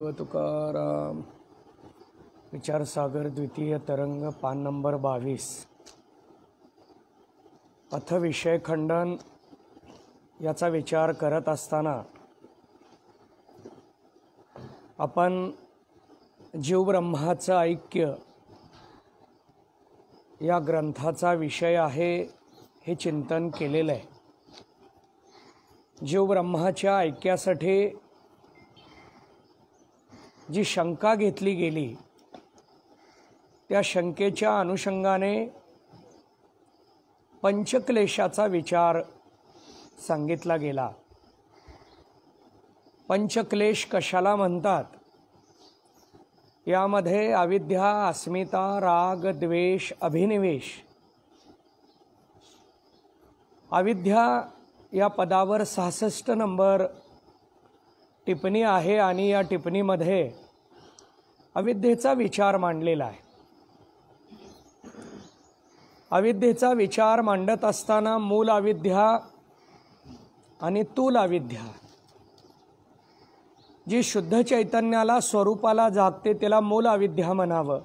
तुकाराम विचारसागर द्वितीय तरंग पान नंबर 22 अथ विषय खंडन याचा विचार करत असताना आपण जीव ब्रह्माचं ऐक्य या ग्रंथाचा विषय आहे हे चिंतन केलेलं आहे। जीव ब्रह्माच्या ऐक्यासाठी जी शंका घेतली गेली त्या शंकेच्या अनुषंगाने पंचक्लेशाचा विचार सांगितला गेला। पंचक्लेश कशाला म्हणतात? यामध्ये अविद्या, अस्मिता, राग, द्वेष, अभिनिवेश। अविद्या या पदावर 66 नंबर टिप्पणी आहे आणि या टिप्पणीमध्ये अविद्येचा विचार मांडलेला आहे। अविद्येचा विचार मांडत असताना मूल अविद्या आणि तूल अविद्या जी शुद्ध चैतन्याला स्वरूपाला जागते त्याला मूल अविद्या म्हणावं,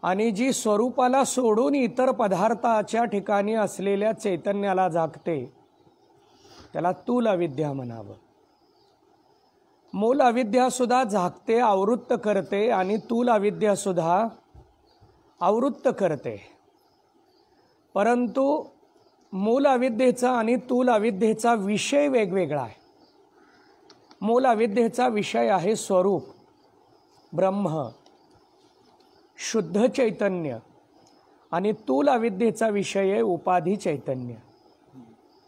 आणि जी स्वरूपाला सोडून इतर पदार्थाच्या ठिकाणी असलेल्या चैतन्याला जागते त्याला तूल अविद्या म्हणावं। मूल अविद्या सुद्धा जागते, आवृत्त करते, आणि तूल अविद्या सुद्धा आवृत्त करते। परंतु मूल अविद्येचा आणि तूल अविद्येचा विषय वेगवेगळा आहे। मूल अविद्येचा विषय आहे स्वरूप ब्रह्म शुद्ध चैतन्य, आणि तूल अविद्येचा विषय आहे उपाधी चैतन्य।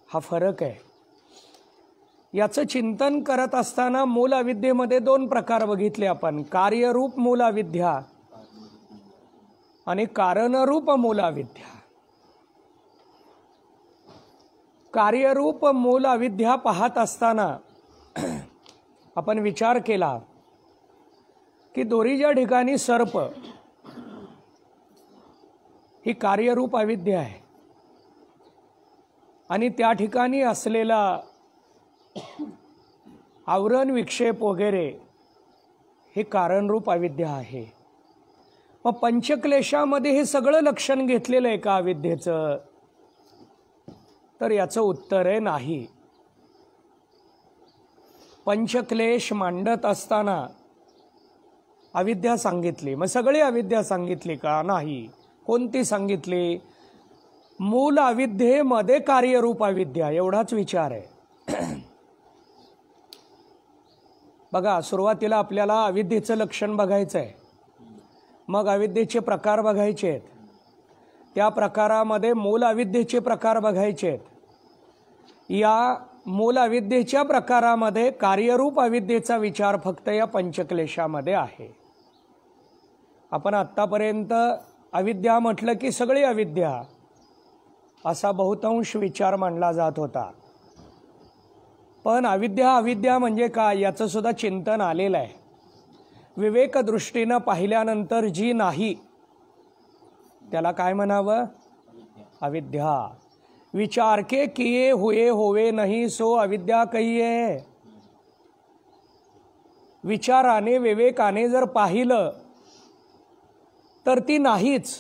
हा फरक आहे। याचं चिंतन करत असताना मूल अविद्येमध्ये 2 प्रकार बघितले आपण, कार्यरूप मूल अविद्या आणि कारणरूप मूल अविद्या। कार्यरूप मूल अविद्या पाहत असताना आपण विचार केला की दोरीच्या ठिकाणी सर्प ही कार्यरूप अविद्या आहे, आणि त्या ठिकाणी असलेला आवरण विक्षेप वगैरे हे कारणरूप अविद्या आहे। मग पंचक्लेशामध्ये हे सगळं लक्षण घेतलेलं आहे का अविद्येचं? तर याचं उत्तर आहे नाही। पंचक्लेश मांडत असताना अविद्या सांगितली, मग सगळी अविद्या सांगितली का? नाही। कोणती सांगितली? मूल अविद्येमध्ये कार्यरूप अविद्या, एवढाच विचार आहे। बघा, सुरुवातीला आपल्याला अविद्येचं लक्षण बघायचं आहे, मग अविद्येचे प्रकार बघायचे आहेत, त्या प्रकारामध्ये मूल अविद्येचे प्रकार बघायचे आहेत। या मूल अविद्येच्या प्रकारामध्ये कार्यरूप अविद्येचा विचार फक्त या पंचक्लेशामध्ये आहे। आपण आत्तापर्यंत अविद्या म्हटलं की सगळी अविद्या असा बहुतांश विचार मांडला जात होता, पण अविद्या म्हणजे काय याचं सुद्धा चिंतन आलेलं आहे। विवेक दृष्टीनं पाहिल्यानंतर जी नाही त्याला काय म्हणावं? अविद्या। विचार के किए हुए होवे नहीं सो अविद्या कहिए। विचाराने विवेकाने जर पाहिलं तर ती नाहीच।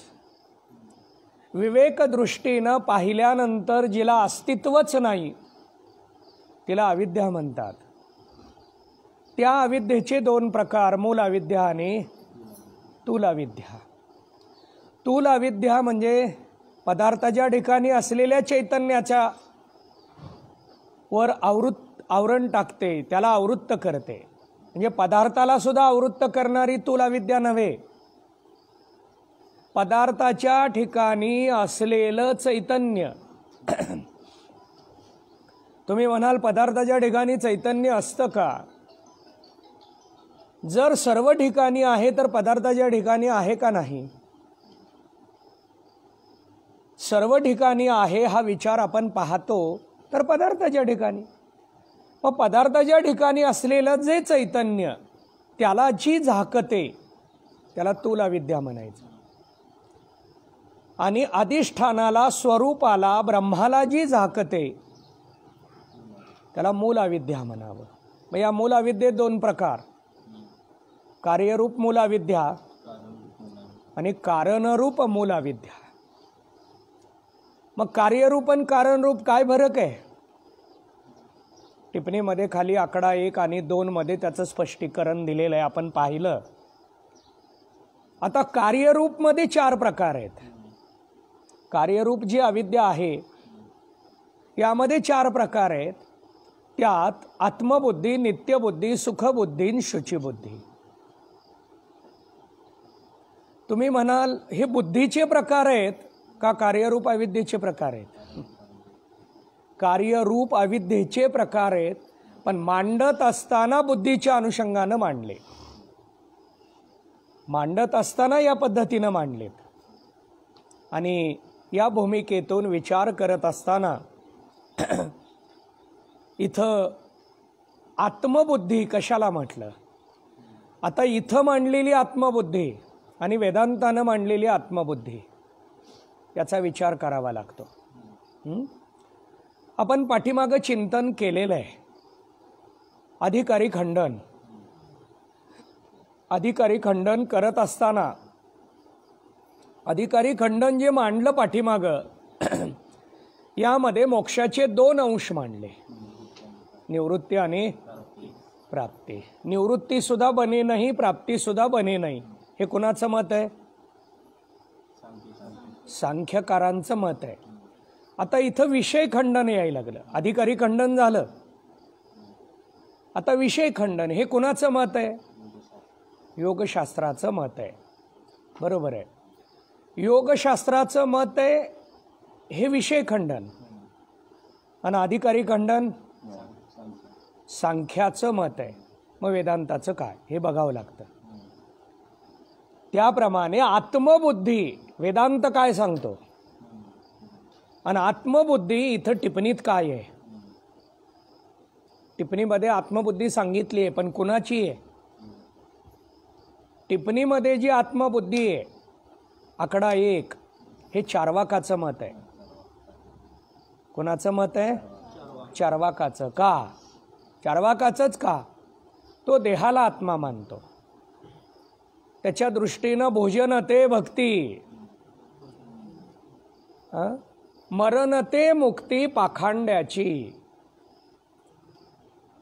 विवेक दृष्टीनं पाहिल्यानंतर जिला अस्तित्वच नाही तिला अविद्या म्हणतात। त्या अविद्येचे 2 प्रकार, मूल अविद्या आणि तूल अविद्या। तूल अविद्या म्हणजे पदार्थाच्या ठिकाणी असलेल्या चैतन्याच्या वर आवरण टाकते, त्याला आवृत्त करते। म्हणजे पदार्थाला सुद्धा आवृत्त करणारी तूल अविद्या नव्हे, पदार्थाच्या ठिकाणी असलेलं चैतन्य। तुम्ही म्हणाल पदार्थाच्या ठिकाणी चैतन्य असतं का? जर सर्व ठिकाणी आहे तर पदार्थाच्या ठिकाणी आहे का नाही? सर्व ठिकाणी आहे हा विचार आपण पाहतो तर पदार्थाच्या ठिकाणी। मग पदार्थाच्या ठिकाणी असलेलं जे चैतन्य त्याला जी झाकते त्याला तूल अविद्या म्हणायचं, आणि अधिष्ठानाला स्वरूपाला ब्रह्माला जी झाकते त्याला मूल अविद्या म्हणावं। मग या मूल अविद्येत दोन प्रकार, कार्यरूप मूल अविद्या आणि कारणरूप मूल अविद्या. मग कार्यरूप आणि कारणरूप काय फरक आहे? टिप्पणीमध्ये खाली आकडा 1 आणि 2 मध्ये त्याचं स्पष्टीकरण दिलेलं आहे, आपण पाहिलं. आता कार्यरूप मध्ये 4 प्रकार आहेत. कार्यरूप जी अविद्या आहे यामध्ये 4 प्रकार आहेत. त्यात आत्मबुद्धी, नित्यबुद्धी, सुखबुद्धी आणि शुचिबुद्धी. तुम्ही म्हणाल हे बुद्धीचे प्रकार आहेत का कार्यरूप अविद्येचे प्रकार आहेत? कार्यरूप अविद्येचे प्रकार आहेत, पण मांडत असताना बुद्धीच्या अनुषंगानं मांडले. मांडत असताना या पद्धतीनं मांडलेत. आणि या भूमिकेतून विचार करत असताना इथं आत्मबुद्धी कशाला म्हटलं? आता इथं मांडलेली आत्मबुद्धी आणि वेदांतानं मांडलेली आत्मबुद्धी याचा विचार करावा लागतो. आपण पाठीमागं चिंतन केलेलं आहे. अधिकारी खंडन. अधिकारी खंडन करत असताना अधिकारी खंडन जे मांडलं पाठीमागं यामध्ये मोक्षाचे 2 अंश मांडले, निवृत्ती आणि प्राप्ती. निवृत्ती सुद्धा बने नाही, प्राप्ती सुद्धा बने नाही. हे कुणाचं मत आहे? सांख्यकारांचं मत आहे. आता इथं विषय खंडन यायला लागलं. अधिकारी खंडन झालं, आता विषय खंडन. हे कुणाचं मत आहे? योगशास्त्राचं मत आहे. बरोबर आहे. योगशास्त्राचं मत आहे हे विषय खंडन, आणि अधिकारी खंडन सांख्याचं मत आहे. मग वेदांताचं काय हे बघावं लागतं. त्याप्रमाणे आत्मबुद्धी वेदांत काय सांगतो आणि आत्मबुद्धी इथं टिप्पणीत काय आहे? टिप्पणीमध्ये आत्मबुद्धी सांगितली आहे, पण कुणाची आहे? टिप्पणीमध्ये जी आत्मबुद्धी आहे आकडा 1 हे चार्वाकाचं मत आहे. कुणाचं मत आहे? चार्वाकाचं. का? चार्वाकाचंच का? तो देहाला आत्मा मानतो. त्याच्या दृष्टीनं भोजन ते भक्ती, मरण ते मुक्ती पाखांड्याची.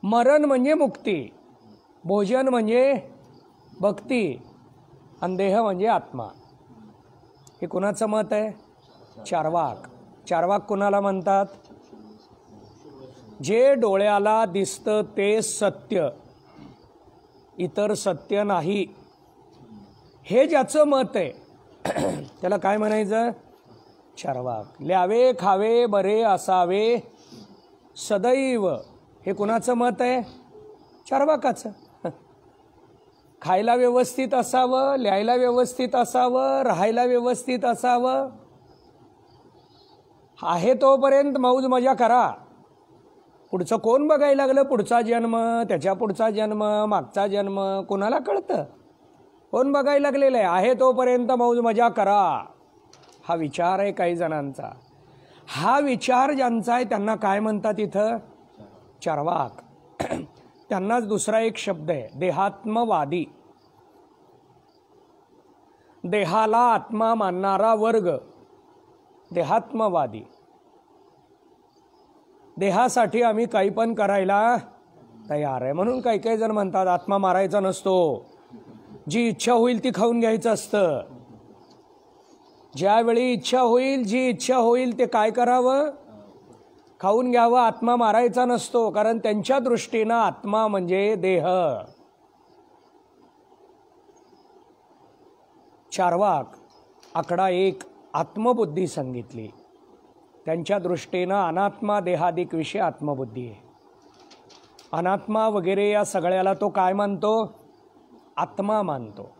मरण म्हणजे मुक्ती, भोजन म्हणजे भक्ती, आणि देह म्हणजे आत्मा. हे कुणाचं मत आहे? चार्वाक. चार्वाक कुणाला म्हणतात? जे डोळ्याला दिसतं ते सत्य, इतर सत्य नाही, हे ज्याचं मत आहे त्याला काय म्हणायचं? चार्वाक. ल्यावे खावे बरे असावे सदैव. हे कुणाचं मत आहे? चार्वाकाचं. खायला व्यवस्थित असावं, ल्यायला व्यवस्थित असावं, राहायला व्यवस्थित असावं, आहे तोपर्यंत मौज मजा करा. पुढचं कोण बघायला लागलं? पुढचा जन्म, त्याच्या पुढचा जन्म, मागचा जन्म, कोणाला कळतं? कोण बघायला लागलेलं आहे तोपर्यंत मौज मजा करा. हा विचार आहे काही जणांचा. हा विचार ज्यांचा आहे त्यांना काय म्हणतात इथं? चार्वाक. त्यांनाच दुसरा एक शब्द आहे देहात्मवादी. देहाला आत्मा मानणारा वर्ग देहात्मवादी. देहासाठी आम्ही काही पण करायला तयार आहे. म्हणून काही काही जण म्हणतात आत्मा मारायचा नसतो, जी इच्छा होईल ती खाऊन घ्यायचं असतं. ज्यावेळी इच्छा होईल, जी इच्छा होईल ते काय करावं? खाऊन घ्यावं. आत्मा मारायचा नसतो, कारण त्यांच्या दृष्टीनं आत्मा म्हणजे देह. चार्वाक आकडा 1 आत्मबुद्धी सांगितली. त्यांच्या दृष्टीनं अनात्मा देहादिक विषय आत्मबुद्धी आहे. अनात्मा वगैरे या सगळ्याला तो काय मानतो? आत्मा मानतो.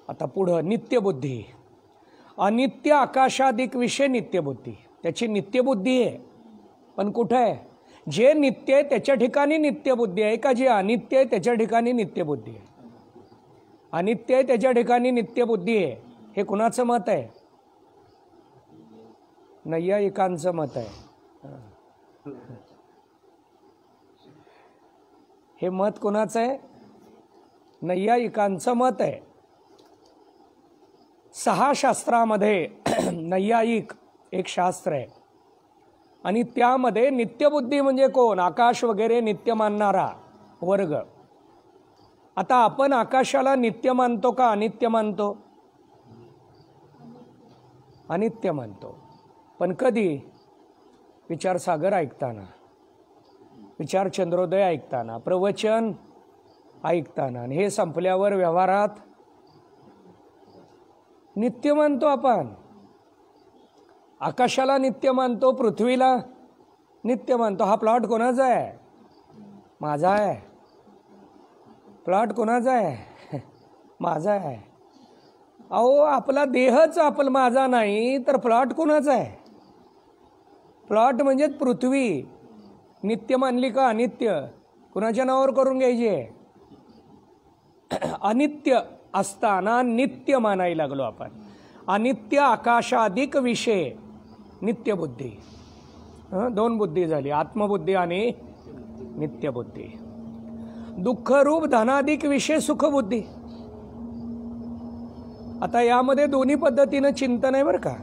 आता पुढं नित्यबुद्धी. अनित्य आकाशादिक विषय नित्यबुद्धी. त्याची नित्यबुद्धी आहे, पण कुठं आहे? जे नित्य आहे त्याच्या ठिकाणी नित्यबुद्धी आहे का जे अनित्य आहे त्याच्या ठिकाणी नित्यबुद्धी आहे? अनित्य आहे त्याच्या ठिकाणी नित्यबुद्धी आहे. हे कुणाचं मत आहे? नैयायिकांचं मत आहे. हे मत कोणाचं आहे? नैयायिकांचं मत आहे. 6 शास्त्रामध्ये नैयायिक एक शास्त्र आहे आणि त्यामध्ये नित्यबुद्धी म्हणजे कोण? आकाश वगैरे नित्य मानणारा वर्ग. आता आपण आकाशाला नित्य मानतो का अनित्य मानतो? अनित्य मानतो. पण कधी? विचारसागर ऐकताना, विचार चंद्रोदय ऐकताना, प्रवचन ऐकताना. आणि हे संपल्यावर व्यवहारात नित्य मानतो आपण. आकाशाला नित्य मानतो, पृथ्वीला नित्य मानतो. हा प्लॉट कोणाचा आहे? माझा आहे. प्लॉट कोणाचा आहे? माझा आहे. अहो, आपला देहच आपला माझा नाही तर प्लॉट कोणाचा आहे? प्लॉट म्हणजे पृथ्वी. नित्य मानली का अनित्य? कुणाच्या नावावर करून घ्यायची आहे? अनित्य असताना नित्य मानायला लागलो आपण. अनित्य आकाशाधिक विषय नित्यबुद्धी. 2 बुद्धी झाली, आत्मबुद्धी आणि नित्यबुद्धी. दुःखरूप धनाधिक विषय सुखबुद्धी. आता यामध्ये दोन्ही पद्धतीनं चिंतन आहे बरं का.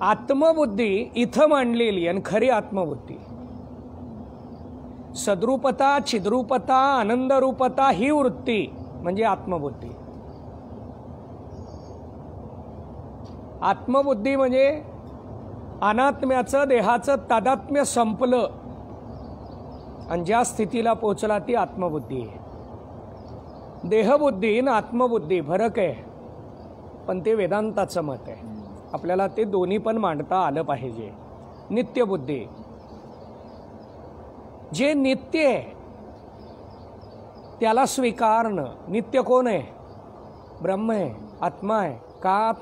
आत्मबुद्धी इथं मांडलेली आणि खरी आत्मबुद्धी. सद्रूपता, चिद्रूपता, आनंदरूपता ही वृत्ती म्हणजे आत्मबुद्धी. आत्मबुद्धी म्हणजे अनात्म्याचं देहाचं तादात्म्य संपलं आणि ज्या स्थितीला पोचला ती आत्मबुद्धी आहे. देहबुद्धी आणि आत्मबुद्धी फरक आहे, पण ते वेदांताचं मत आहे. आपल्याला ते दोन्ही पण मांडता आलं पाहिजे. नित्यबुद्धी जे नित्य आहे त्याला स्वीकारणं. नित्य कोण आहे? ब्रह्म आहे, आत्मा आहे. का?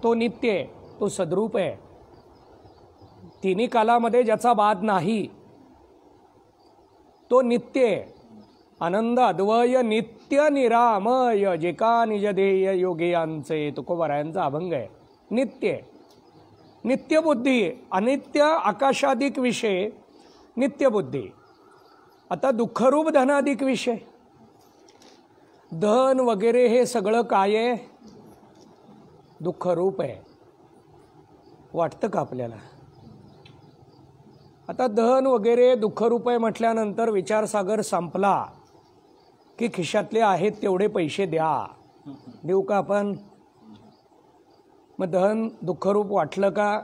तो नित्य आहे, तो सद्रूप आहे. तिन्ही कालामध्ये ज्याचा बाध नाही तो नित्य आहे. आनंद अद्वय नित्य निरामय जे का निजधेय योगियांचे तुकोबरायांचा अभंग आहे. नित्य नित्यबुद्धी. अनित्य आकाशाधिक विषय नित्यबुद्धी. आता दुःखरूप धनाधिक विषय. धन वगैरे हे सगळं काय आहे? दुःखरूप आहे. वाटतं का आपल्याला? आता धन वगैरे दुःखरूप आहे म्हटल्यानंतर विचारसागर संपला की खिशातले आहेत तेवढे पैसे द्या. देऊ का आपण? मग धन दुःखरूप वाटलं का?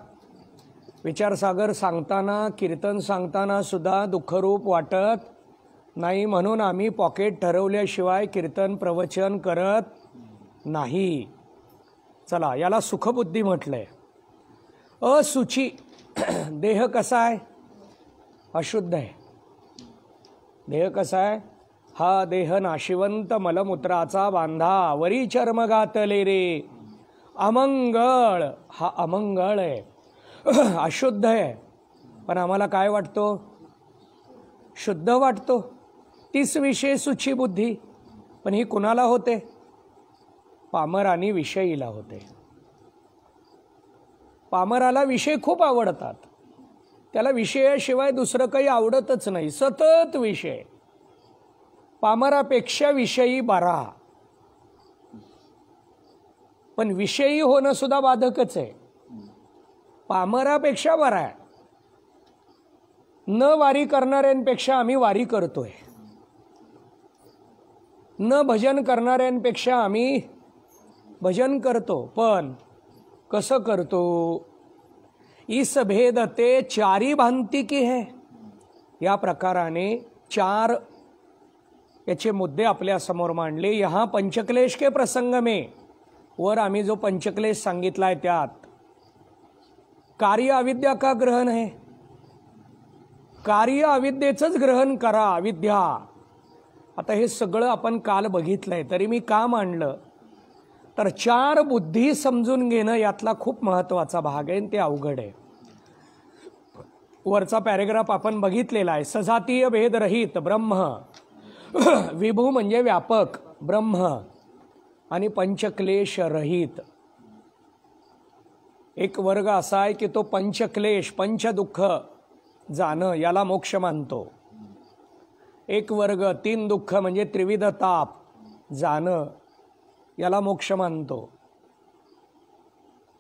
विचारसागर सांगताना, कीर्तन सांगताना सुद्धा दुःखरूप वाटत नाही, म्हणून आम्ही पॉकेट ठरवल्याशिवाय कीर्तन प्रवचन करत नाही. चला, याला सुखबुद्धी म्हटलंय. असुची. देह कसा आहे? अशुद्ध आहे. देह कसा आहे? हा देह नाशिवंत मलमूत्राचा बांधा, वरी चर्म घातले रे अमंगळ. हा अमंगळ आहे, अशुद्ध आहे. पण आम्हाला काय वाटतो? शुद्ध वाटतो. तीच विषय सुची बुद्धी. पण ही कुणाला होते? पामरानी विषयीला होते. पामराला विषय खूप आवडतात. त्याला विषयाशिवाय दुसरं काही आवडतच नाही. सतत विषय. पामरापेक्षा विषयी बरा. पण विषयी होणं सुद्धा बाधकच आहे. पामरापेक्षा बरा आहे. न वारी करणाऱ्यांपेक्षा आम्ही वारी करतोय. न भजन करणाऱ्यांपेक्षा आम्ही भजन करतो. पण कसं करतो? इस भेद ते चारी भांति की है. या प्रकाराने 4 याचे मुद्दे आपल्या समोर मांडले. यहाँ पंचक्लेश के प्रसंग में, वर आम्ही जो पंचक्लेश सांगितलाय त्यात कार्य अविद्या का ग्रहण है. कार्य अविद्येचंच ग्रहण करा, अविद्या. आता हे सगळं आपण काल बघितलंय. तरी मी का मांडलं तर 4 बुद्धी समजून घेणं यातला खूप महत्त्वाचा भाग आहे. ते अवघड आहे. वरचा पॅरेग्राफ आपण बघितलेला आहे. सजातीय भेदरहित ब्रह्म, विभू म्हणजे व्यापक ब्रह्म, आणि पंचक्लेश रहित. एक वर्ग असा आहे की तो पंचक्लेश, पंचदुःख जाणं याला मोक्ष मानतो. एक वर्ग, 3 दुःख म्हणजे त्रिविध ताप जाणं, याला मोक्ष मानतो.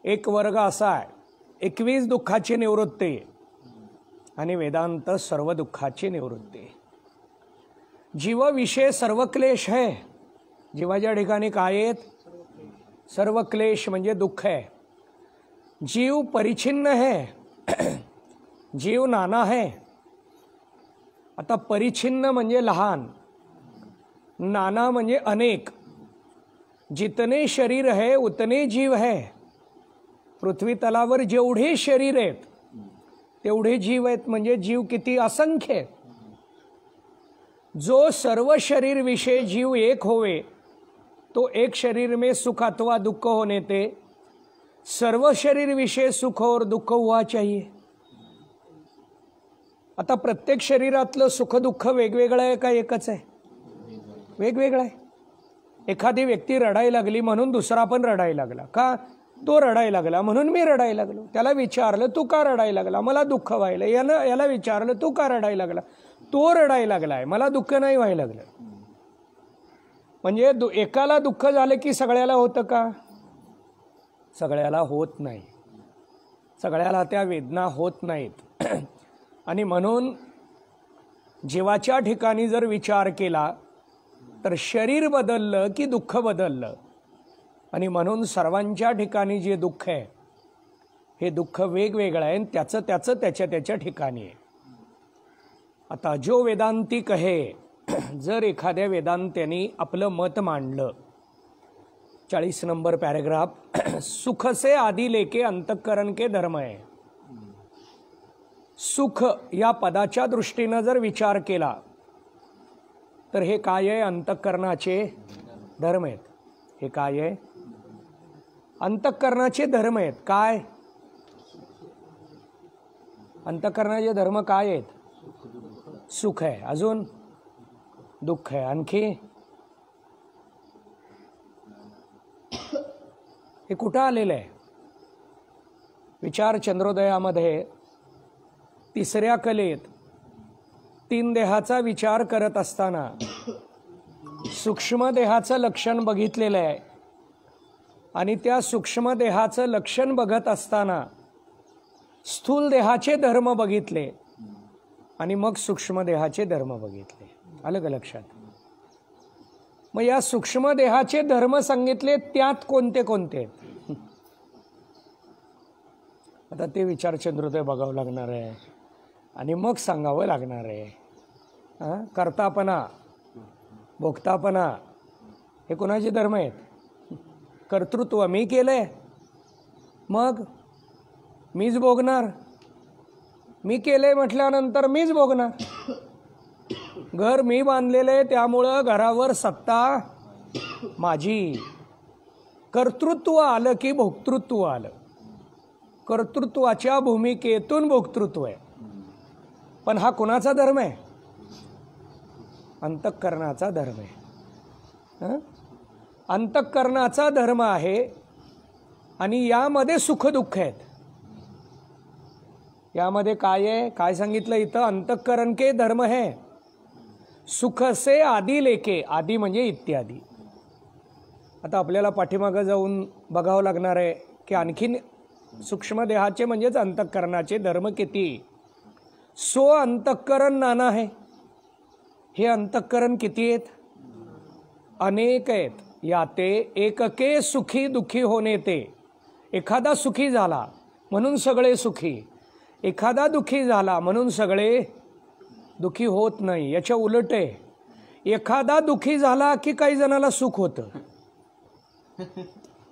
एक वर्ग असा आहे 21 दुःखाची निवृत्ती आणि वेदांत सर्व दुःखाची निवृत्ती. जीव विषय सर्व क्लेश है. जीवाच्या ठिकाणी काय आहेत? सर्व क्लेश म्हणजे दुःख आहे. जीव परिच्छिन्न है, जीव नाना है. आता परिच्छिन्न म्हणजे लहान, नाना म्हणजे अनेक. जितने शरीर है उतने जीव है. पृथ्वी तलावर जेवढे शरीर आहेत तेवढे जीव आहेत. म्हणजे जीव किती? असंख्य. जो सर्व शरीर विषय जीव एक होवे तो एक शरीर में सुख अथवा दुख होने ते सर्व शरीर विषय सुख और दुःख हुआ चाहिए. आता प्रत्येक शरीरातलं सुख दुःख वेगवेगळं आहे का एकच आहे? वेगवेगळं आहे. एखादी व्यक्ती रडायला लागली म्हणून दुसरा पण रडायला लागला का? तो रडायला लागला म्हणून मी रडायला लागलो. त्याला विचारलं तू का रडायला लागला? मला दुःख व्हायला. याला विचारलं तू का रडायला लागला? तो रडायला लागलाय, मला दुःख नाही व्हायला लागलं. म्हणजे एकाला दुःख झालं की सगळ्याला होतं का? सगळ्याला होत नाही. सगळ्याला त्या वेदना होत नाहीत. आणि म्हणून जीवाच्या ठिकाणी जर विचार केला तर शरीर बदललं की दुःख बदललं. आणि म्हणून सर्वांच्या ठिकाणी जे दुःख आहे हे दुःख वेगवेगळं आहे, त्याचं त्याच्या ठिकाणी आहे. आता जो वेदांती कहे, जर एखाद्या वेदांत्याने आपलं मत मांडलं, 40 नंबर पॅरेग्राफ, सुख से आदि लेके अंतःकरण के धर्म आहे. सुख या पदाच्या दृष्टीनं जर विचार केला तर हे काय आहे? अंतःकरणाचे धर्म आहेत. हे काय आहे? अंतःकरणाचे धर्म आहेत. काय अंतःकरणाचे धर्म काय आहेत? सुख आहे, अजून दुःख आहे, आणखी हे कुठं आलेलं आहे? विचार चंद्रोदयामध्ये 3ऱ्या कलेत 3 देहाचा विचार करत असताना सूक्ष्म देहाचं लक्षण बघितलेलं आहे. आणि त्या सूक्ष्म देहाचं लक्षण बघत असताना स्थूल देहाचे धर्म बघितले आणि मग सूक्ष्म देहाचे धर्म बघितले. आलं का लक्षात? मग या सूक्ष्म देहाचे धर्म सांगितले, त्यात कोणते कोणते? आता ते विचार चंद्रोदय बघावं लागणार आहे आणि मग सांगावं लागणार आहे. कर्तापणा, भोगतापणा हे कोणाचे धर्म आहेत? कर्तृत्व मी केलंय, मग मीच भोगणार. मी केलंय म्हटल्यानंतर मीच भोगणार. घर मी बांधलेलं आहे त्यामुळं घरावर सत्ता माझी. कर्तृत्व आलं की भोक्तृत्व आलं. कर्तृत्वाच्या भूमिकेतून भोक्तृत्व आहे. पण हा कोणाचा धर्म आहे? अंतःकरणाचा धर्म आहे. अंतःकरणाचा धर्म आहे आणि यामध्ये सुख दुःख आहेत. यामध्ये काय आहे? काय सांगितलं इथं? अंतःकरण के धर्म है, सुख से आदि लेके. आदि म्हणजे इत्यादी. आता आपल्याला पाठीमागं जाऊन बघावं लागणार आहे की आणखीन सूक्ष्म देहाचे म्हणजेच अंतःकरणाचे धर्म किती. सो अंतःकरण नाना है. हे अंतःकरण किती आहेत? अनेक आहेत. याते एकके सुखी दुखी होणे ते. एखादा सुखी झाला म्हणून सगळे सुखी, एखादा दुखी झाला म्हणून सगळे दुखी होत नाही. याच्या उलट आहे. एखादा दुखी झाला की काही जणाला सुख होतं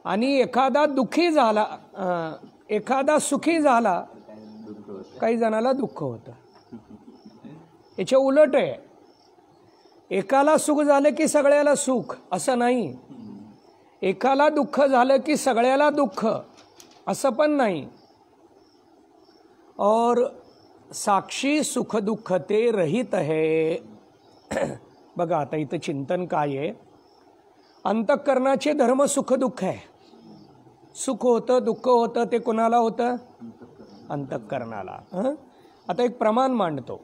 आणि एखादा सुखी झाला काही जणाला दुःख होतं. याच्या उलट आहे. एकाला सुख झालं की सगळ्याला सुख असं नाही. एकाला दुःख झालं की सगळ्याला दुःख असं पण नाही. और साक्षी सुख दुःख ते रहित है. बघा आता इथं चिंतन काय आहे? अंतःकरणाचे धर्म सुख दुःख आहे. सुख होतं दुःख होतं ते कोणाला होतं? अंतःकरणाला. आता एक प्रमाण मांडतो.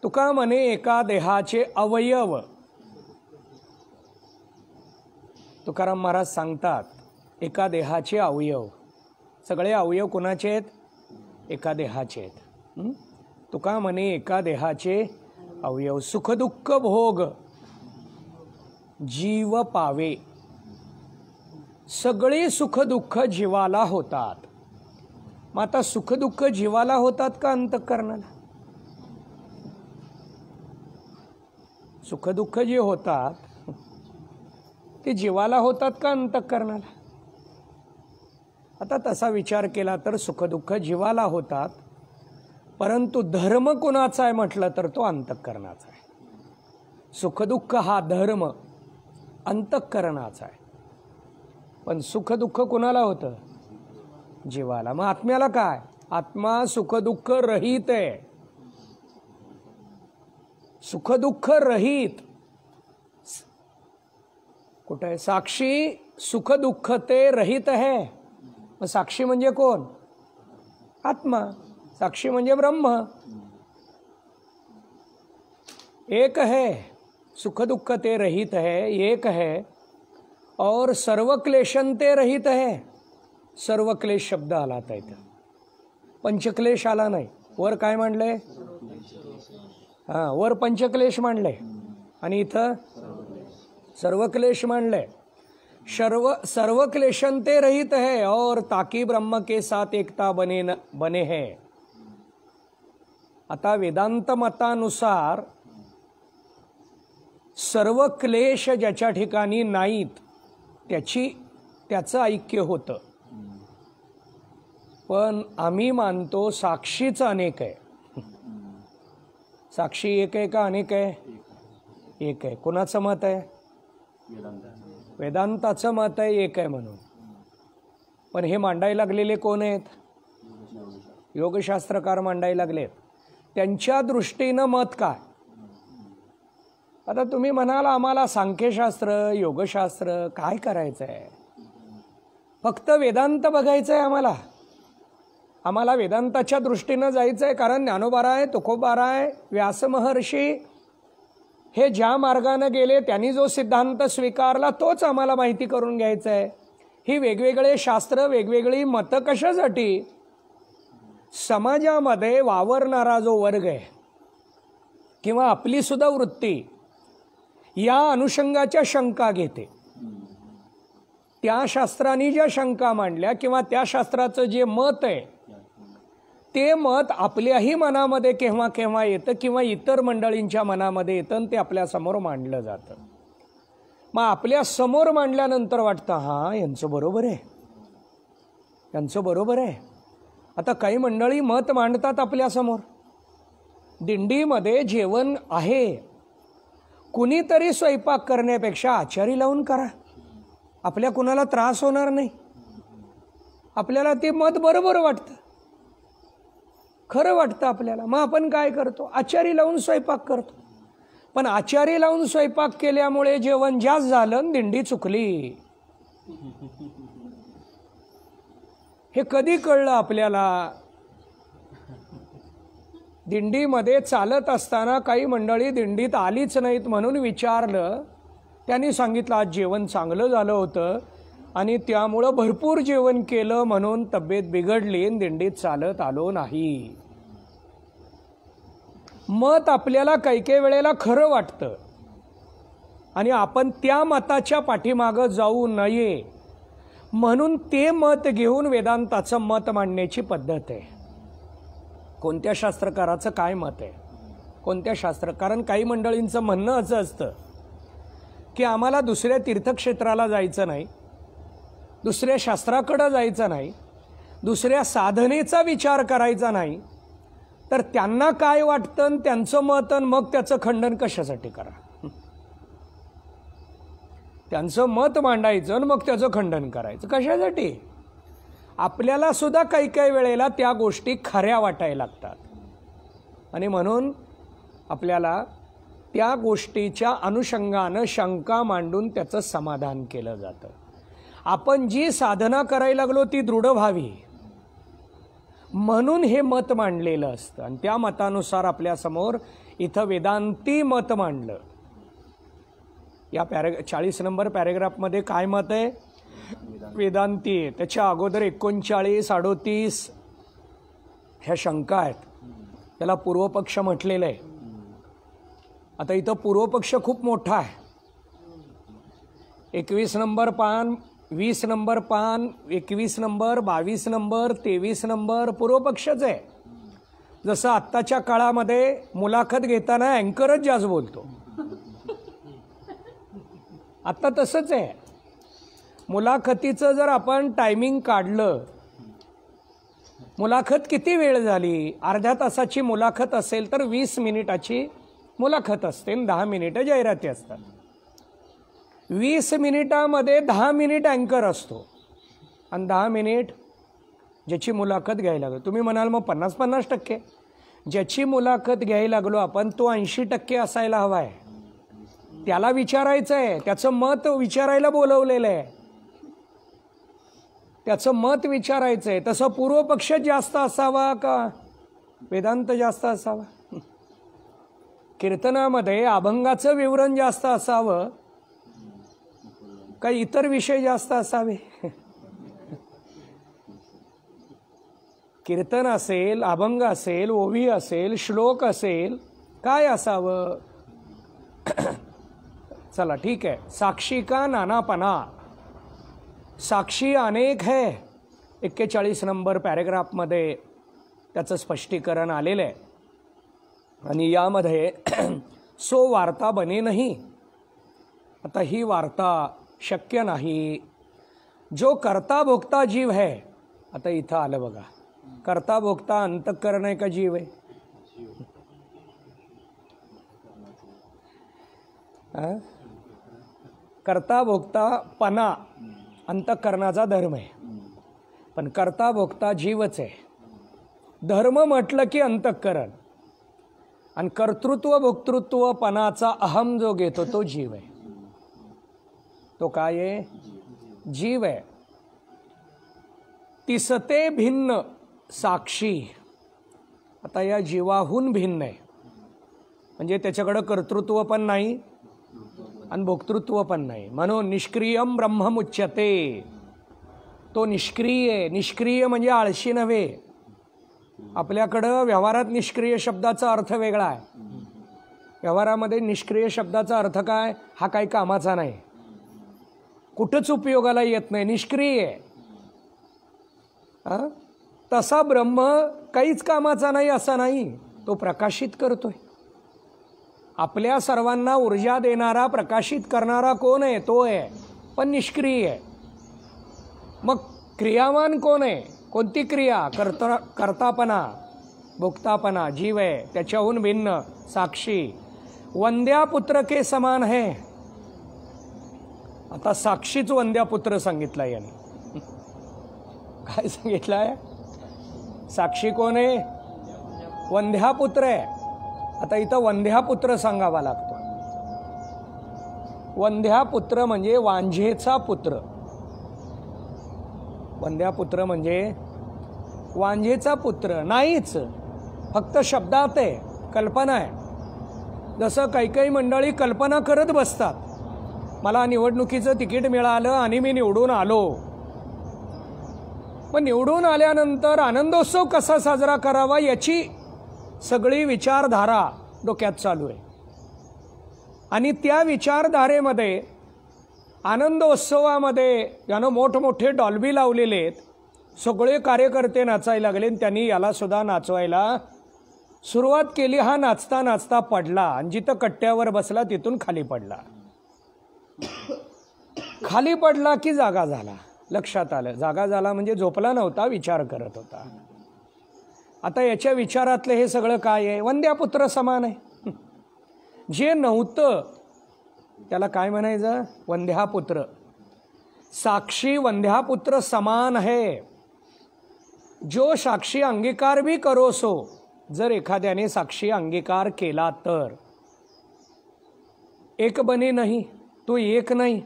तुका म्हणे एका देहाचे अवयव. तुकाराम महाराज सांगतात एका देहाचे अवयव. सगळे अवयव कुणाचे आहेत? एका देहाचे आहेत. तुका म्हणे एका देहाचे अवयव. सुखदुःख भोग जीव पावे. सगळे सुखदुःख जीवाला होतात. मग आता सुखदुःख जीवाला होतात का अंतःकरणाला? सुखदुःख जे होतात ते जीवाला होतात का अंतःकरणाला? आता तसा विचार केला तर सुखदुःख जीवाला होतात, परंतु धर्म कुणाचा आहे म्हटलं तर तो अंतःकरणाचा आहे. सुखदुःख हा धर्म अंतःकरणाचा आहे. पण सुखदुःख कुणाला होतं? जीवाला. मग आत्म्याला काय? आत्मा सुखदुःख रहित आहे. सुखदुःख रहित कुठे आहे? साक्षी सुखदुःख ते रहित है. मग साक्षी म्हणजे कोण? आत्मा. साक्षी म्हणजे ब्रह्म. एक है, सुख दुख ते रहित है, एक है. और सर्व क्लेशन ते रहित है. सर्व क्लेश शब्द आला था इथं, पंचक्लेश आला नाही. वर काय मांडले? वर पंचक्लेश मांडले आणि इथं सर्व क्लेश मांडले. सर्व क्लेशन ते रहित है और ताकि ब्रह्म के साथ एकता बने है. आता वेदांत मतानुसार सर्व क्लेश ज्याच्या ठिकाणी नाहीत त्याचं ऐक्य होतं. पण आम्ही मानतो साक्षीचं अनेक आहे. साक्षी एक आहे का अनेक आहे? एक आहे. कोणाचं मत आहे? वेदांताचं मत आहे एक आहे म्हणून. पण हे मांडायला लागलेले कोण आहेत? योगशास्त्रकार मांडायला लागलेत. त्यांच्या दृष्टीनं मत काय? आता तुम्ही म्हणाल आम्हाला सांख्यशास्त्र योगशास्त्र काय करायचं आहे? फक्त वेदांत बघायचं आहे आम्हाला. आम्हाला वेदांताच्या दृष्टीनं जायचं आहे. कारण ज्ञानोबाराय, तुकोबाराय, व्यास महर्षी हे ज्या मार्गाने गेले त्यांनी जो सिद्धांत स्वीकारला तोच आम्हाला माहिती करून घ्यायचा आहे. ही वेगवेगळे शास्त्र वेगवेगळी मतं कशासाठी? समाजामध्ये वावरणारा जो वर्ग आहे किंवा आपली सुद्धा वृत्ती या अनुषंगाच्या शंका घेते. त्या शास्त्रांनी ज्या शंका मांडल्या किंवा त्या शास्त्राचं जे मत आहे ते मत आपल्याही मनामध्ये केव्हा केव्हा येतं किंवा इतर मंडळींच्या मनामध्ये येतं आणि ते आपल्यासमोर मांडलं जातं. मग आपल्या समोर मांडल्यानंतर वाटतं हां यांचं बरोबर आहे, यांचं बरोबर आहे. आता काही मंडळी मत मांडतात आपल्यासमोर. दिंडीमध्ये जेवण आहे, कुणीतरी स्वयंपाक करण्यापेक्षा आचारी लावून करा, आपल्या कुणाला त्रास होणार नाही. आपल्याला ते मत बरोबर वाटतं, खरं वाटतं आपल्याला. मग आपण काय करतो? आचारी लावून स्वयंपाक करतो. पण आचारी लावून स्वयंपाक केल्यामुळे जेवण जास्त झालं, दिंडी चुकली. हे कधी कळलं आपल्याला? दिंडीमध्ये चालत असताना काही मंडळी दिंडीत आलीच नाहीत म्हणून विचारलं. त्यांनी सांगितलं आज जेवण चांगलं झालं होतं आणि त्यामुळं भरपूर जेवण केलं म्हणून तब्येत बिघडली आणि दिंडीत चालत आलो नाही. मत आपल्याला काही काही वेळेला खरं वाटतं आणि आपण त्या मताच्या पाठीमागं जाऊ नये म्हणून ते मत घेऊन वेदांताचं मत मांडण्याची पद्धत आहे. कोणत्या शास्त्रकाराचं काय मत आहे, कोणत्या शास्त्र? कारण काही मंडळींचं म्हणणं असं असतं की आम्हाला दुसऱ्या तीर्थक्षेत्राला जायचं नाही, दुसऱ्या शास्त्राकडे जायचं नाही, दुसऱ्या साधनेचा विचार करायचा नाही. तर त्यांना काय वाटतं त्यांचं मत मग त्याचं खंडन कशासाठी करा? त्यांचं मत मांडायचं आणि मग त्याचं खंडन करायचं कशासाठी? आपल्याला सुद्धा काही काही वेळेला त्या गोष्टी खऱ्या वाटायला लागतात आणि म्हणून आपल्याला त्या गोष्टीच्या अनुषंगानं शंका मांडून त्याचं समाधान केलं जातं. आपण जी साधना करायला लागलो ती दृढ व्हावी म्हणून हे मत मांडलेलं असतं आणि त्या मतानुसार आपल्यासमोर इथं वेदांती मत मांडलं. या 40 नंबर पॅरेग्राफमध्ये काय मत आहे? वेदांती आहे. त्याच्या अगोदर 39, 38 ह्या शंका आहेत. त्याला पूर्वपक्ष म्हटलेलं आहे. आता इथं पूर्वपक्ष खूप मोठा आहे. 21 नंबर पान, 20 नंबर पान, 21 नंबर, 22 नंबर, 23 नंबर पूर्वपक्षच आहे. जसं आत्ताच्या काळामध्ये मुलाखत घेताना अँकरच जास्त बोलतो. आत्ता तसंच आहे. मुलाखतीचं जर आपण टायमिंग काढलं, मुलाखत किती वेळ झाली, अर्ध्या तासाची मुलाखत असेल तर 20 मिनिटाची मुलाखत असते, 10 मिनिटं जाहिराती असतात. 20 मिनिटामध्ये 10 मिनिट अँकर असतो आणि 10 मिनिट ज्याची मुलाखत घ्यायला लागलो. तुम्ही म्हणाल मग 50-50%? ज्याची मुलाखत घ्यायला लागलो आपण तो 80% असायला हवा आहे. त्याला विचारायचं आहे, त्याचं मत विचारायला बोलवलेलं आहे, त्याचं मत विचारायचं आहे. तसं पूर्वपक्ष जास्त असावा का वेदांत जास्त असावा? कीर्तनामध्ये अभंगाचं विवरण जास्त असावं का इतर विषय जास्त असावे? कीर्तन असेल, अभंग असेल, ओवी असेल, श्लोक असेल, काय असावं? चला ठीक आहे. साक्षी का नानापणा, साक्षी अनेक है. 41 नंबर पॅरेग्राफमध्ये त्याचं स्पष्टीकरण आलेलं आहे. आणि यामध्ये सो वार्ता बने नाही. आता ही वार्ता शक्य नाही. जो कर्ता भोक्ता जीव है, आता इथं आलं बघा, कर्ता भोक्ता अंतःकरण आहे का जीव आहे? कर्ता भोक्ता पणा अंतःकरणाचा धर्म आहे, पण कर्ता भोक्ता जीवच आहे. धर्म म्हटलं की अंतःकरण, आणि कर्तृत्व भोक्तृत्व पणाचा अहम जो घेतो तो जीव आहे. तो काय आहे? जीव आहे. तिसते भिन्न साक्षी. आता या जीवाहून भिन्न आहे, म्हणजे त्याच्याकडं कर्तृत्व पण नाही आणि भोक्तृत्व पण नाही. म्हणून निष्क्रियम ब्रह्ममुच्यते. तो निष्क्रिय आहे. निष्क्रिय म्हणजे आळशी नव्हे. आपल्याकडं व्यवहारात निष्क्रिय शब्दाचा अर्थ वेगळा आहे. व्यवहारामध्ये निष्क्रिय शब्दाचा अर्थ काय? हा काही कामाचा नाही, कुठंच उपयोगाला येत नाही, निष्क्रिय आहे. तसा ब्रह्म काहीच कामाचा नाही असा नाही, तो प्रकाशित करतोय. आपल्या सर्वांना ऊर्जा देणारा, प्रकाशित करणारा कोण आहे? तो आहे, पण निष्क्रिय आहे. मग क्रियावान कोण आहे? कोणती क्रिया? कर्तापणा, भोक्तापणा, जीव आहे. त्याच्याहून भिन्न साक्षी. वंद्यापुत्र के समान है. आता साक्षीच वंद्यापुत्र सांगितला याने. काय सांगितलंय? साक्षी कोण आहे? वंद्यापुत्र आहे. आता इथं वंद्यापुत्र सांगावा लागतो. वंद्यापुत्र म्हणजे वांझेचा पुत्र. वंद्यापुत्र म्हणजे वांझेचा पुत्र नाहीच, फक्त शब्दात आहे, कल्पना आहे. जसं काही काही मंडळी कल्पना करत बसतात, मला निवडणुकीचं तिकीट मिळालं आणि मी निवडून आलो. मग निवडून आल्यानंतर आनंदोत्सव कसा साजरा करावा याची सगळी विचारधारा डोक्यात चालू आहे. आणि त्या विचारधारेमध्ये आनंदोत्सवामध्ये यानं मोठमोठे डॉल्बी लावलेले आहेत. सगळे कार्यकर्ते नाचायला लागले. त्यांनी याला सुद्धा नाचवायला सुरुवात केली. हा नाचता नाचता पडला आणि जिथं कट्ट्यावर बसला तिथून खाली पडला. खाली पडला की जागा झाला. लक्षात आलं, जागा झाला म्हणजे झोपला नव्हता, विचार करत होता. आता याच्या विचारातलं हे सगळं काय आहे? वंद्यापुत्र समान आहे. जे नव्हतं त्याला काय म्हणायचं? वंद्यापुत्र. साक्षी वंद्यापुत्र समान है. जो साक्षी अंगीकार भी करो सो. जर एखाद्याने साक्षी अंगीकार केला तर एक बने नाही, तो एक नाही.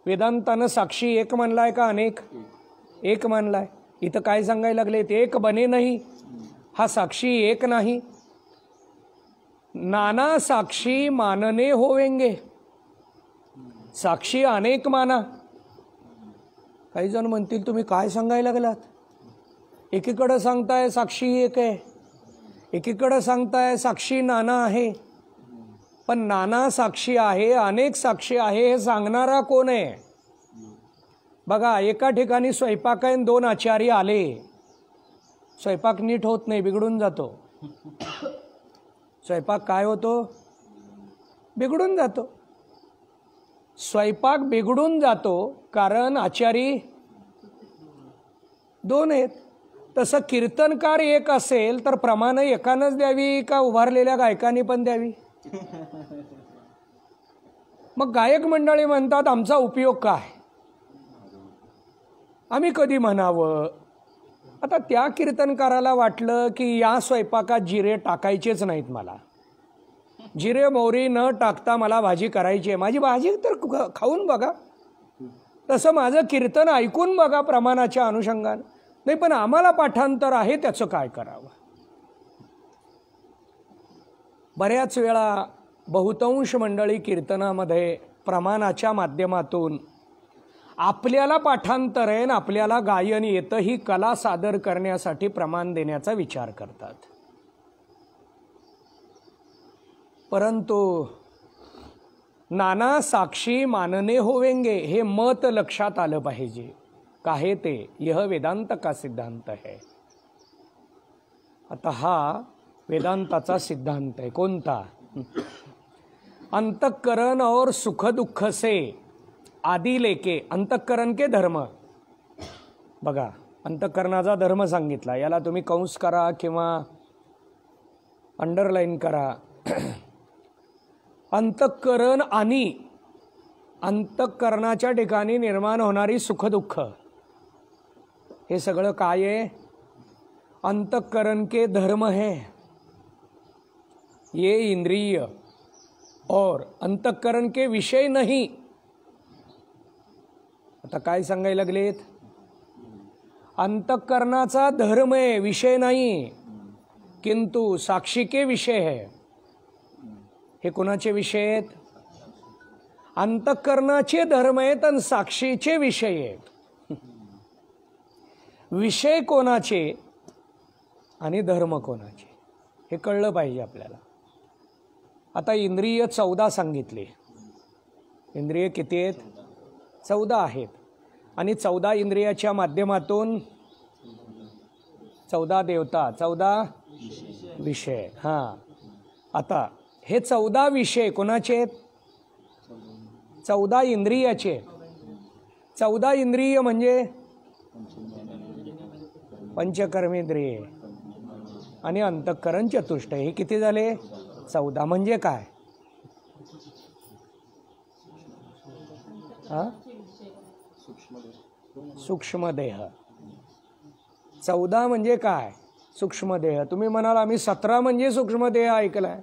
वेदांतानं साक्षी एक म्हणलाय का अनेक? एक म्हणलाय. इथं काय सांगायला लागले? एक बने नाही, हा साक्षी एक नाही. नाना साक्षी मानने होवेंगे, साक्षी अनेक माना. काही जण म्हणतील तुम्ही काय सांगायला लागलात, एकीकडे सांगताय साक्षी एक आहे, एकीकडे सांगताय साक्षी नाना आहे. पण नाना साक्षी आहे, अनेक साक्षी आहे, हे सांगणारा कोण आहे? बघा, एका ठिकाणी स्वयंपाक आहे, 2 आचारी आले, स्वयंपाक नीट होत नाही, बिघडून जातो. स्वयंपाक काय होतो? बिघडून जातो. स्वयंपाक बिघडून जातो कारण आचारी 2 आहेत. तसं कीर्तनकार एक असेल तर प्रमाण एकानंच द्यावी का उभारलेल्या गायकांनी पण द्यावी? मग गायक मंडळी म्हणतात आमचा उपयोग काय, आम्ही कधी म्हणावं? आता त्या कीर्तनकाराला वाटलं की या स्वयंपाकात जिरे टाकायचेच नाहीत, मला जिरे मोहरी न टाकता मला भाजी करायची आहे, माझी भाजी तर खाऊन बघा, तसं माझं कीर्तन ऐकून बघा प्रमाणाच्या अनुषंगाने. नाही पण आम्हाला पाठांतर आहे, त्याचं काय करावं? बऱ्याच वेळा बहुतांश मंडळी कीर्तनामध्ये प्रमाणाच्या माध्यमातून आपल्याला पाठांतर आहे, आपल्याला गायन येतं, ही कला सादर करण्यासाठी प्रमाण देण्याचा विचार करतात. परंतु नाना साक्षी मानने होवेंगे हे मत लक्षात आलं पाहिजे. काहे ते? यह वेदांत का सिद्धांत है. आता हा वेदांताचा सिद्धांत आहे. कोणता? अंतःकरण और सुख दुःख से आदि लेके अंतःकरण के धर्म. बघा, अंतःकरणाचा धर्म सांगितला, याला तुम्ही कंस करा किंवा अंडरलाईन करा. अंतःकरण आणि अंतःकरणाच्या ठिकाणी निर्माण होणारी सुखदुःख, हे सगळं काय आहे? अंतःकरण के धर्म है. ये इंद्रिय और अंतःकरण के विषय नहीं. आता काय सांगायला लागलेत? अंतःकरणाचा धर्म आहे, विषय नाही, किंतु साक्षी के विषय है. हे कोणाचे विषय आहेत? अंतःकरणाचे धर्म आहेत आणि साक्षीचे विषय आहेत. विषय कोणाचे आणि धर्म कोणाचे हे कळलं पाहिजे आपल्याला. आता इंद्रिय 14 सांगितले. इंद्रिय किती आहेत? 14 आहेत. आणि 14 इंद्रियाच्या माध्यमातून 14 देवता, 14 विषय. हां, आता हे 14 विषय कोणाचे आहेत? 14 इंद्रियाचे. 14 इंद्रिय म्हणजे पंचकर्मेंद्रिय आणि अंतःकरण चतुष्टय. हे किती झाले? 14. म्हणजे काय? सूक्ष्मदेह. 14 म्हणजे काय? सूक्ष्मदेह. तुम्ही म्हणाल आम्ही 17 म्हणजे सूक्ष्मदेह ऐकलाय,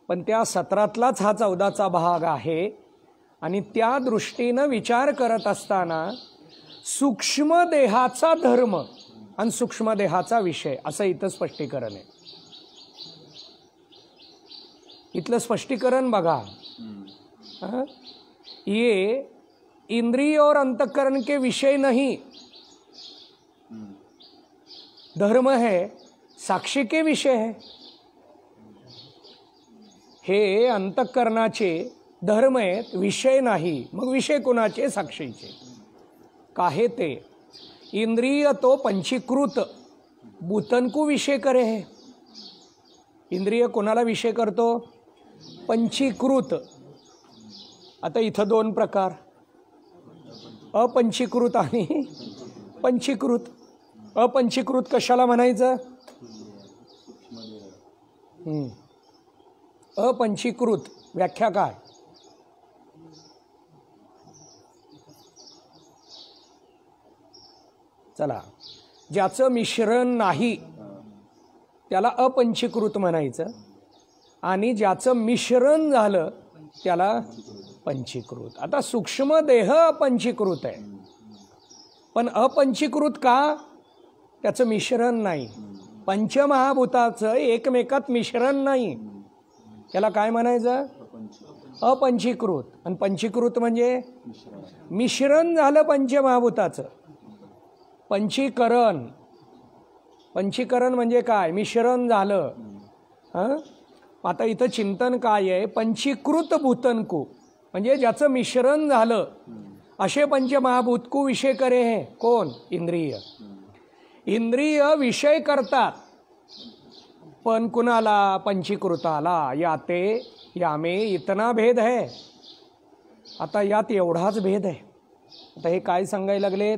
पण त्या 17तलाच हा 14चा भाग आहे. आणि त्या दृष्टीनं विचार करत असताना सूक्ष्मदेहाचा धर्म आणि सूक्ष्मदेहाचा विषय असं इथं स्पष्टीकरण आहे. इथलं स्पष्टीकरण बघा. ये इंद्रिय और अंतःकरण के विषय नहीं, धर्म है, साक्षी के विषय है. हे अंतःकरणाचे धर्म आहेत, विषय नाही. मग विषय कोणाचे? साक्षीचे. काहे ते? इंद्रिय तो पंचीकृत भूतन को विषय करे है. इंद्रिय कोणाला विषय करतो? पंचीकृत. आता इथं 2 प्रकार, अपंचीकृत आणि पंचीकृत. अपंचीकृत कशाला म्हणायचं? अपंचीकृत व्याख्या काय? चला, ज्याचं मिश्रण नाही त्याला अपंचीकृत म्हणायचं, आणि ज्याचं मिश्रण झालं त्याला पंचीकृत. आता सूक्ष्म देह अपंचीकृत आहे, पण अपंचीकृत का? त्याचं मिश्रण नाही. पंचमहाभूताचं एकमेकात मिश्रण नाही, त्याला काय म्हणायचं? अपंचीकृत. आणि पंचीकृत म्हणजे मिश्रण झालं पंचमहाभूताचं. पंचीकरण, पंचीकरण म्हणजे काय? मिश्रण झालं. हां, आता इथं चिंतन काय आहे? पंचीकृत भूतनकू म्हणजे ज्याचं मिश्रण झालं असे पंचमहाभूतकू विषय करे हे कोण? इंद्रिय. इंद्रिय विषय करतात, पण कुणाला? पंचीकृताला. याते यामे इतना भेद है. आता यात एवढाच भेद आहे. आता हे काय सांगायला लागलेत?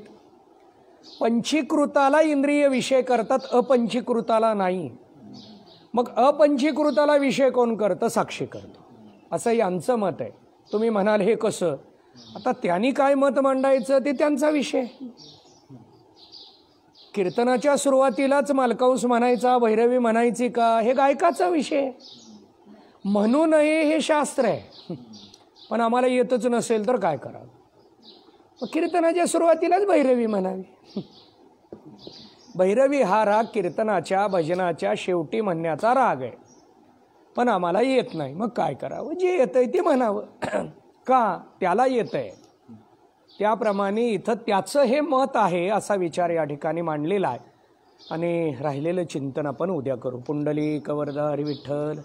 पंचीकृताला इंद्रिय विषय करतात, अपंचीकृताला नाही. मग अपंचीकृताला विषय कोण करतं? साक्षी करतो, असं यांचं मत आहे. तुम्ही म्हणाल हे कसं? आता त्यांनी काय मत मांडायचं ते त्यांचा विषय. कीर्तनाच्या सुरुवातीलाच मालकांस म्हणायचा, भैरवी म्हणायची का, हे गायकाचा विषय. म्हणू नये हे शास्त्र आहे, पण आम्हाला येतच नसेल तर काय करावं? मग कीर्तनाच्या सुरुवातीलाच भैरवी म्हणावी. भैरवी हा राग कीर्तनाच्या भजनाच्या शेवटी म्हणण्याचा राग आहे, पण आम्हाला येत नाही. मग काय करावं? जे येतंय ते म्हणावं. का? त्याला येतंय. त्याप्रमाणे इथं त्याचं हे मत आहे असा विचार या ठिकाणी मांडलेला आहे. आणि राहिलेलं चिंतन आपण उद्या करू. पुंडलिक वरदा हरी विठ्ठल,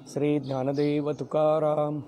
श्री ज्ञानदेव तुकाराम.